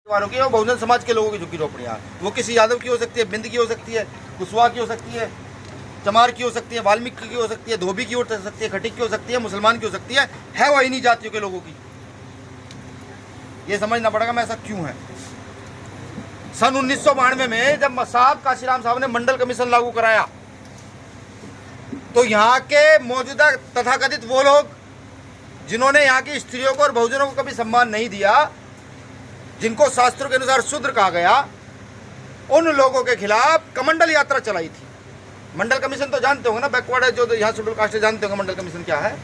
वालों की और बहुजन समाज के लोगों की झुग्गी झोपड़ियाँ, वो किसी यादव की हो सकती है, बिंद की हो सकती है, कुशवाहा की हो सकती है, चमार की हो सकती है, वाल्मीकि की हो सकती है, धोबी की हो सकती है, खटिक की हो सकती है, मुसलमान की हो सकती है वो इन्हीं जातियों के लोगों की। ये समझना पड़ेगा मैं ऐसा क्यों है। सन 1992 में जब साहब काशीराम साहब ने मंडल कमीशन लागू कराया तो यहाँ के मौजूदा तथाकथित वो लोग जिन्होंने यहाँ की स्त्रियों को और बहुजनों को कभी सम्मान नहीं दिया, जिनको शास्त्रों के अनुसार शूद्र कहा गया, उन लोगों के खिलाफ कमंडल यात्रा चलाई थी। मंडल कमीशन तो जानते होंगे ना, बैकवर्ड है जो यहाँ शेड्यूल कास्ट जानते होंगे मंडल कमीशन क्या है।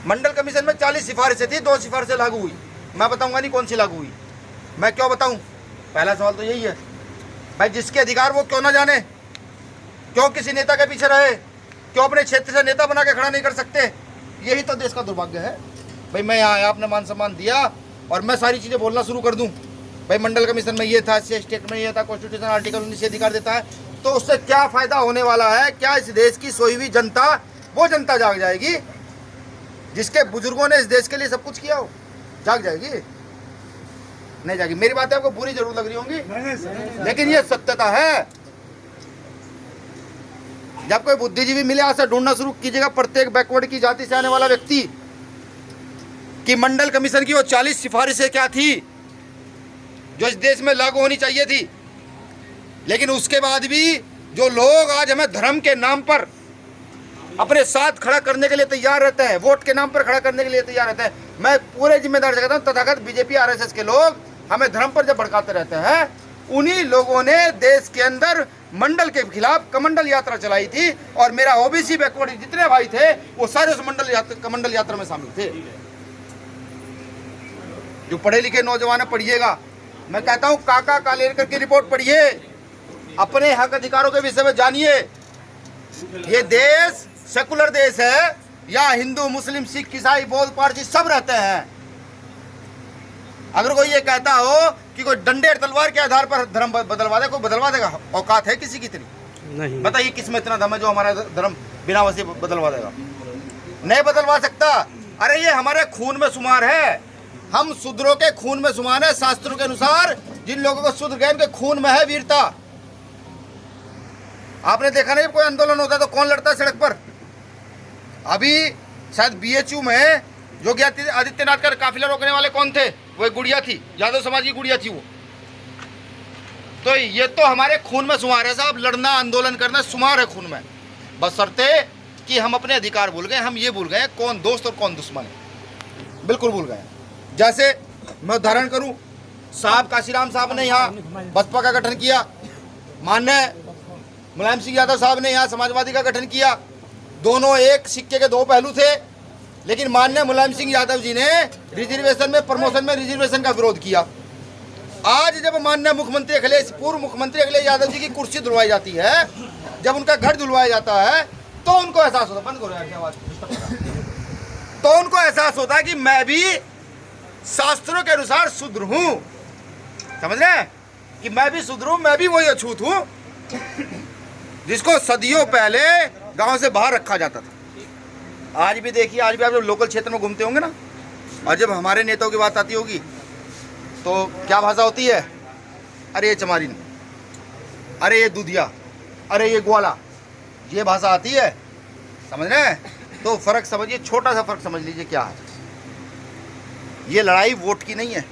मंडल कमीशन में 40 सिफारिशें थी, 2 सिफारिशें लागू हुई। मैं बताऊंगा नहीं कौन सी लागू हुई, मैं क्यों बताऊं। पहला सवाल तो यही है भाई, जिसके अधिकार वो क्यों ना जाने, क्यों किसी नेता के पीछे रहे, क्यों अपने क्षेत्र से नेता बना के खड़ा नहीं कर सकते। यही तो देश का दुर्भाग्य है भाई। मैं यहाँ आया, आपने मान सम्मान दिया और मैं सारी चीज़ें बोलना शुरू कर दूं भाई मंडल कमीशन में ये था, स्टेट में ये था, कॉन्स्टिट्यूशन आर्टिकल 19 अधिकार देता है, तो उससे क्या फायदा होने वाला है। क्या इस देश की सोई हुई जनता, वो जनता जाग जाएगी जिसके बुजुर्गों ने इस देश के लिए सब कुछ किया हो? जाग जाएगी? नहीं जाएगी। मेरी बातें आपको बुरी जरूर लग रही होंगी, लेकिन ये सत्यता है। जब कोई बुद्धिजीवी मिले, आज से ढूंढना शुरू कीजिएगा प्रत्येक बैकवर्ड की जाति से आने वाला व्यक्ति कि मंडल कमीशन की वो 40 सिफारिशें क्या थी जो इस देश में लागू होनी चाहिए थी। लेकिन उसके बाद भी जो लोग आज हमें धर्म के नाम पर अपने साथ खड़ा करने के लिए तैयार रहते हैं, वोट के नाम पर खड़ा करने के लिए तैयार रहते हैं, मैं पूरे जिम्मेदार से कहता हूं, तथाकथित बीजेपी आरएसएस के लोग हमें धर्म पर जब भड़काते रहते हैं, उन्हीं लोगों ने देश के अंदर मंडल के खिलाफ कमंडल यात्रा चलाई थी। और मेरा ओबीसी बैकवर्ड जितने भाई थे वो सारे उस कमंडल यात्रा में शामिल थे। जो पढ़े लिखे नौजवान है, पढ़िएगा। मैं कहता हूं काका कालेलकर की रिपोर्ट पढ़िए, अपने हक अधिकारों के विषय में जानिए। ये देश सेकुलर देश है, यहाँ हिंदू मुस्लिम सिख ईसाई बौद्ध पारसी सब रहते हैं। अगर कोई ये कहता हो कि कोई डंडे तलवार के आधार पर धर्म बदलवा दे, कोई बदलवा देगा? औकात है किसी की इतनी? नहीं। बताइए किस में इतना दम है जो हमारा धर्म बिना वजह बदलवा देगा? नहीं बदलवा सकता। अरे ये हमारे खून में शुमार है, हम शूद्रों के खून में शुमार है। शास्त्रों के अनुसार जिन लोगों को शूद्र गए उनके खून में है वीरता। आपने देखा नहीं कोई आंदोलन होता है तो कौन लड़ता है सड़क पर? अभी शायद बीएचयू में योगी आदित्यनाथ का काफिला रोकने वाले कौन थे? वो एक गुड़िया थी, यादव समाज की गुड़िया थी वो। तो ये तो हमारे खून में शुमार है साहब, लड़ना आंदोलन करना शुमार है खून में। बशर्ते कि हम अपने अधिकार भूल गए, हम ये भूल गए कौन दोस्त और कौन दुश्मन है, बिल्कुल भूल गए। जैसे मैं उदाहरण करूं, साहब काशीराम साहब ने यहाँ बसपा का गठन किया, माननीय मुलायम सिंह यादव साहब ने यहाँ समाजवादी का गठन किया। दोनों एक सिक्के के दो पहलू थे, लेकिन माननीय मुलायम सिंह यादव जी ने रिजर्वेशन में, प्रमोशन में रिजर्वेशन का विरोध किया। आज जब माननीय मुख्यमंत्री अखिलेश, पूर्व मुख्यमंत्री अखिलेश यादव जी की कुर्सी धुलवाई जाती है, जब उनका घर धुलवाया जाता है, तो उनको एहसास होता, बंद करो यार आवाज, तो उनको एहसास होता है कि मैं भी शास्त्रों के अनुसार शूद्र हूं। समझ रहे हैं कि मैं भी शूद्र हूं, मैं भी वही अछूत हूं जिसको सदियों पहले गांव से बाहर रखा जाता था। आज भी देखिए, आज भी आप जब लोकल क्षेत्र में घूमते होंगे ना, और जब हमारे नेताओं की बात आती होगी तो क्या भाषा होती है? अरे ये चमारिन, अरे ये दूधिया, अरे ये ग्वाला, ये भाषा आती है। समझ रहे हैं? तो फर्क समझिए, छोटा सा फर्क समझ लीजिए क्या है। ये लड़ाई वोट की नहीं है,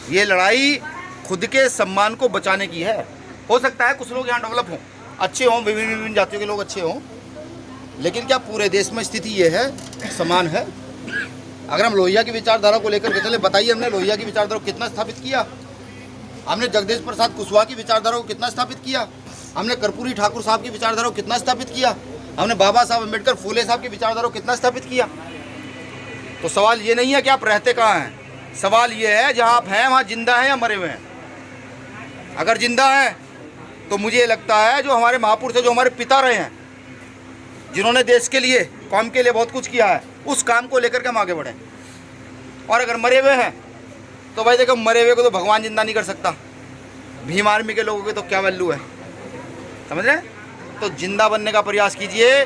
ये लड़ाई खुद के सम्मान को बचाने की है। हो सकता है कुछ लोग यहाँ डेवलप हों, अच्छे हों, विभिन्न जातियों के लोग अच्छे हों, लेकिन क्या पूरे देश में स्थिति ये है, समान है? अगर हम लोहिया की विचारधारा को लेकर के चले, बताइए हमने लोहिया की विचारधारा को कितना स्थापित किया? हमने जगदीश प्रसाद कुशवाहा की विचारधारा को कितना स्थापित किया? हमने कर्पूरी ठाकुर साहब की विचारधारा को कितना स्थापित किया? हमने बाबा साहब अम्बेडकर, फूले साहब की विचारधारा को कितना स्थापित किया? तो सवाल ये नहीं है कि आप रहते कहाँ हैं, सवाल ये है जहाँ आप हैं वहाँ जिंदा हैं या मरे हुए हैं। अगर जिंदा हैं तो मुझे लगता है जो हमारे महापुरुष थे, जो हमारे पिता रहे हैं, जिन्होंने देश के लिए, कौम के लिए बहुत कुछ किया है, उस काम को लेकर के हम आगे बढ़ें। और अगर मरे हुए हैं तो भाई देखो, मरे हुए को तो भगवान जिंदा नहीं कर सकता। भीम आर्मी के लोगों की तो क्या वैल्यू है? समझ रहे? तो जिंदा बनने का प्रयास कीजिए।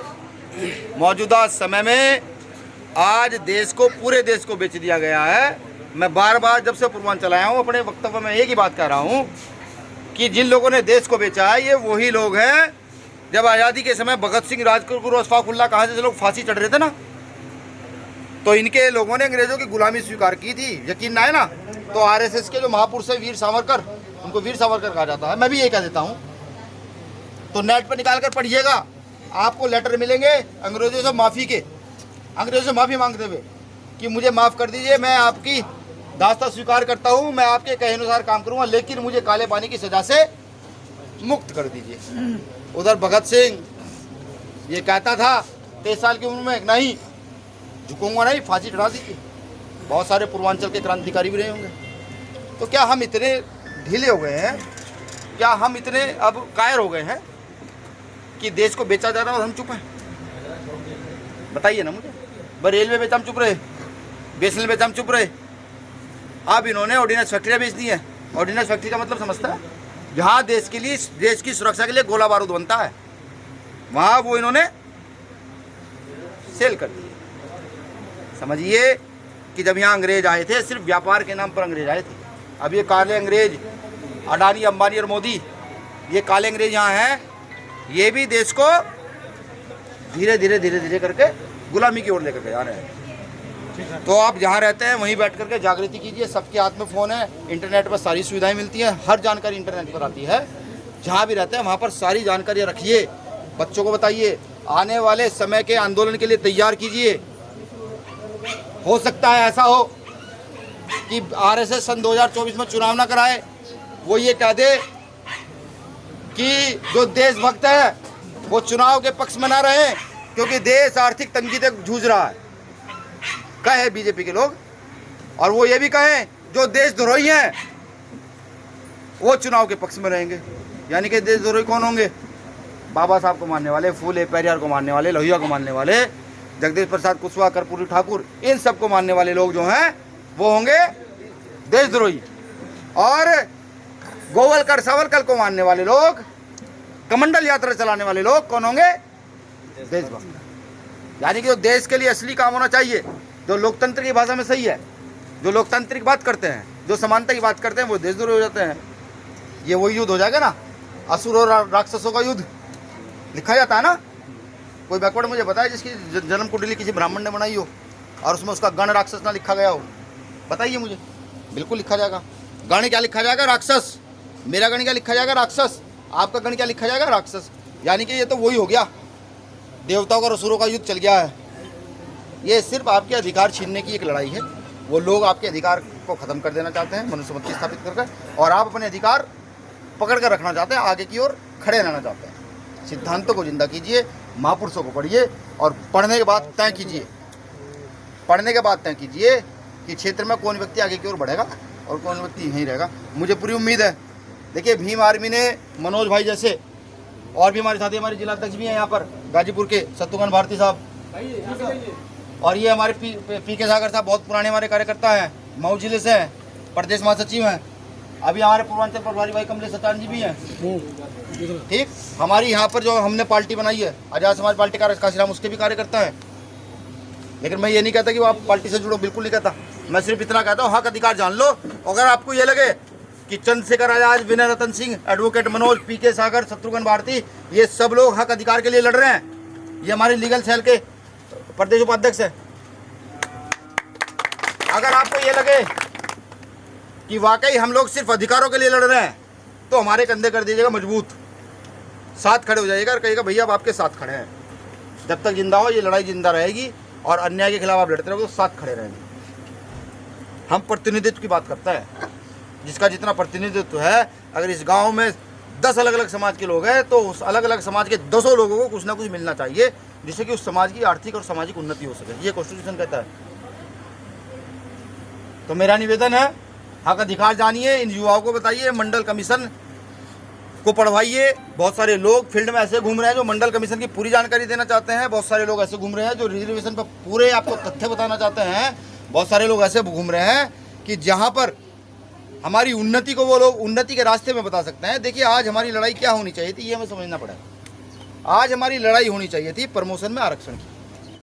मौजूदा समय में आज देश को, पूरे देश को बेच दिया गया है मैं बार बार जब से पूर्वांचल आया हूँ अपने वक्तव्य में एक ही बात कह रहा हूँ कि जिन लोगों ने देश को बेचा है ये वही लोग हैं। जब आज़ादी के समय भगत सिंह, राजगुरु, अशफाकुल्लाह कहाँ से लोग फांसी चढ़ रहे थे ना, तो इनके लोगों ने अंग्रेजों की गुलामी स्वीकार की थी। यकीन ना है ना, तो आरएसएस के जो महापुरुष है वीर सावरकर, उनको वीर सावरकर कहा जाता है। मैं भी ये कह देता हूँ, तो नेट पर निकाल कर पढ़िएगा, आपको लेटर मिलेंगे अंग्रेजों से माफ़ी के, अंग्रेजों से माफ़ी मांगते हुए कि मुझे माफ़ कर दीजिए, मैं आपकी दास्ता स्वीकार करता हूँ, मैं आपके कहे अनुसार काम करूँगा, लेकिन मुझे काले पानी की सज़ा से मुक्त कर दीजिए। उधर भगत सिंह ये कहता था 23 साल की उम्र में, नहीं झुकूंगा नहीं, फांसी चढ़ा दीजिए। बहुत सारे पूर्वांचल के क्रांतिकारी भी रहे होंगे। तो क्या हम इतने ढीले हो गए हैं, क्या हम इतने अब कायर हो गए हैं कि देश को बेचा जा रहा है और हम चुप हैं? बताइए ना मुझे। रेलवे बेचा हम चुप रहे, बीएसएनएल बेचा हम चुप रहे। अब इन्होंने ऑर्डिनेंस फैक्ट्रियाँ बेच दी हैं। ऑर्डिनेंस फैक्ट्री का मतलब समझता है? जहाँ देश के लिए, देश की सुरक्षा के लिए गोला बारूद बनता है, वहाँ वो इन्होंने सेल कर दिए। समझिए कि जब यहाँ अंग्रेज आए थे, सिर्फ व्यापार के नाम पर अंग्रेज आए थे। अब ये काले अंग्रेज, अडानी, अंबानी और मोदी, ये काले अंग्रेज यहाँ हैं, ये भी देश को धीरे धीरे धीरे धीरे करके गुलामी की ओर लेकर के जा रहे हैं। तो आप जहाँ रहते हैं वहीं बैठ करके जागृति कीजिए। सबके हाथ में फ़ोन है, इंटरनेट पर सारी सुविधाएं मिलती हैं, हर जानकारी इंटरनेट पर आती है। जहाँ भी रहते हैं वहाँ पर सारी जानकारी रखिए, बच्चों को बताइए, आने वाले समय के आंदोलन के लिए तैयार कीजिए। हो सकता है ऐसा हो कि आरएसएस सन 2024 में चुनाव ना कराए, वो ये कह दे कि जो देशभक्त है वो चुनाव के पक्ष में ना रहे, क्योंकि देश आर्थिक तंगी तक जूझ रहा है, कहे बीजेपी के लोग। और वो ये भी कहें जो देशद्रोही हैं वो चुनाव के पक्ष में रहेंगे। यानी कि देशद्रोही कौन होंगे? बाबा साहब को मानने वाले, फूले पेरियार को मानने वाले, लोहिया को मानने वाले, जगदीश प्रसाद कुशवाहा, कर्पूरी ठाकुर, इन सब को मानने वाले लोग जो हैं वो होंगे देशद्रोही। और गोवलकर, सावरकर को मानने वाले लोग, कमंडल यात्रा चलाने वाले लोग कौन होंगे? देशभक्त। यानी कि जो देश के लिए असली काम होना चाहिए, जो लोकतंत्र की भाषा में सही है, जो लोकतांत्रिक बात करते हैं, जो समानता की बात करते हैं, वो देशद्रोही हो जाते हैं। ये वही युद्ध हो जाएगा ना, असुर और राक्षसों का युद्ध लिखा जाता है ना। कोई बैकवर्ड मुझे बताए जिसकी जन्म कुंडली किसी ब्राह्मण ने बनाई हो और उसमें उसका गण राक्षस ना लिखा गया हो? बताइए मुझे। बिल्कुल लिखा जाएगा। गण क्या लिखा जाएगा? राक्षस। मेरा गण क्या लिखा जाएगा? राक्षस। आपका गण क्या लिखा जाएगा? राक्षस। यानी कि ये तो वही हो गया, देवताओं और असुरों का युद्ध चल गया है। ये सिर्फ आपके अधिकार छीनने की एक लड़ाई है। वो लोग आपके अधिकार को ख़त्म कर देना चाहते हैं, मनुस्मृति स्थापित करके, और आप अपने अधिकार पकड़ कर रखना चाहते हैं, आगे की ओर खड़े रहना चाहते हैं। सिद्धांतों को जिंदा कीजिए, महापुरुषों को पढ़िए, और पढ़ने के बाद तय कीजिए, पढ़ने के बाद तय कीजिए कि क्षेत्र में कौन व्यक्ति आगे की ओर बढ़ेगा और कौन व्यक्ति यहीं रहेगा। मुझे पूरी उम्मीद है। देखिए, भीम आर्मी ने मनोज भाई जैसे और भी हमारे साथी, हमारे जिलाध्यक्ष भी हैं यहाँ पर गाजीपुर के, शत्रुघ्न भारती साहब, और ये हमारे पी के सागर साहब, बहुत पुराने हमारे कार्यकर्ता हैं, मऊ जिले से हैं, प्रदेश महासचिव हैं। अभी हमारे पूर्वांचल प्रभारी भाई कमलेश सचान जी भी हैं। ठीक, हमारी यहाँ पर जो हमने पार्टी बनाई है आजाद समाज पार्टी का काशीराम, उसके भी कार्यकर्ता हैं। लेकिन मैं ये नहीं कहता कि वो आप पार्टी से जुड़ो, बिल्कुल नहीं कहता। मैं सिर्फ इतना कहता हूँ, हक अधिकार जान लो। अगर आपको ये लगे कि चंद्रशेखर आजाद, विनय रतन सिंह, एडवोकेट मनोज, पी के सागर, शत्रुघ्न भारती, ये सब लोग हक अधिकार के लिए लड़ रहे हैं, ये हमारे लीगल सेल के प्रदेश उपाध्यक्ष है। अगर आपको ये लगे कि वाकई हम लोग सिर्फ अधिकारों के लिए लड़ रहे हैं, तो हमारे कंधे कर दीजिएगा मजबूत, साथ खड़े हो जाइएगा और कहिएगा भैया अब आपके साथ खड़े हैं। जब तक जिंदा हो ये लड़ाई जिंदा रहेगी, और अन्याय के खिलाफ आप लड़ते रहोगे तो साथ खड़े रहेंगे। हम प्रतिनिधित्व की बात करते हैं, जिसका जितना प्रतिनिधित्व है, अगर इस गांव में 10 अलग अलग समाज के लोग हैं तो उस अलग अलग समाज के 10 लोगों को कुछ ना कुछ मिलना चाहिए, जिससे कि उस समाज की आर्थिक और सामाजिक उन्नति हो सके। ये कॉन्स्टिट्यूशन कहता है। तो मेरा निवेदन है, हक अधिकार जानिए, इन युवाओं को बताइए, मंडल कमीशन को पढ़वाइए। बहुत सारे लोग फील्ड में ऐसे घूम रहे हैं जो मंडल कमीशन की पूरी जानकारी देना चाहते हैं। बहुत सारे लोग ऐसे घूम रहे हैं जो रिजर्वेशन पर पूरे आपको तथ्य बताना चाहते हैं। बहुत सारे लोग ऐसे घूम रहे हैं कि जहां पर हमारी उन्नति को वो लोग उन्नति के रास्ते में बता सकते हैं। देखिए, आज हमारी लड़ाई क्या होनी चाहिए थी, ये हमें समझना पड़ा। आज हमारी लड़ाई होनी चाहिए थी प्रमोशन में आरक्षण की।